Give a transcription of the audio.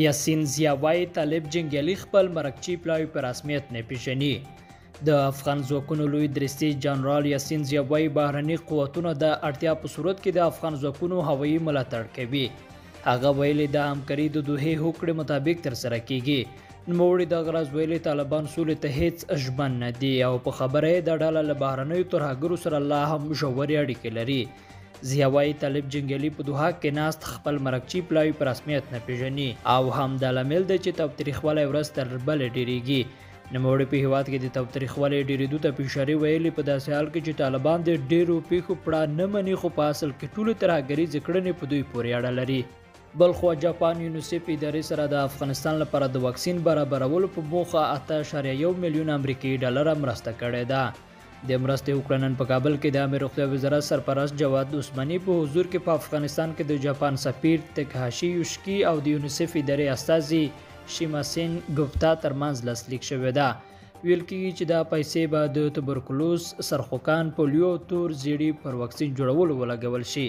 یاسین ضیاوی طالب جنګیالي خپل مرکچی پلاوی په رسمیت نه پیژني. د افغان ځواکونو لوی درستي جنرال یاسین ضیاوی بهرني قوتونه د اړتیا په صورت کې د افغان ځواکونو هوایي ملاتړ کوي. هغه ویلي د همکاري د دوحې هوکړې مطابق ترسره کیږي. نوموړي دغه راز ویلي طالبان سولې ته هیڅ ژمن نه دي او په خبره یې د ډله له بهرنیو ترهګرو سره لا هم ژورې اړیکې لري. ضیاوی طالب جنګیالي په دوحه کې ناست خپل مرکچی پلاوی په رسمیت نه پیژني او هم دا لامل دی چې تاوتریخوالی ورځ تر بلې ډیریږي. نوموړي په هیواد کې د تاوتریخوالي ډیریدو ته په اشارې ویلي په داسې حال کې چې طالبان د ډیرو پیښو پړه نه مني خو په اصل کې ټولې ترهګریزې کړنې په دوی پورې اړه لري. بلخوا جاپان یونیسف ادارې سره د افغانستان لپاره د واکسین برابرولو په موخه 8.1 میلیون امریکایي ډالر مرسته کړې ده. د مرستې وکړنن په کابل کې د عامه روغتیا وزارت سرپرست جواد عثماني په حضور کې په افغانستان کې د جاپان سفیر تکهاشي یوشکی او د یونیسف ادارې استازي شیماسین ګپتا ترمنځ لاسلیک شوې ده. ویل کېږي چې دا پیسې به د تبرکلوز، سرخوکان، پولیو او تور زیړي پر واکسین جوړولو ولګول شي.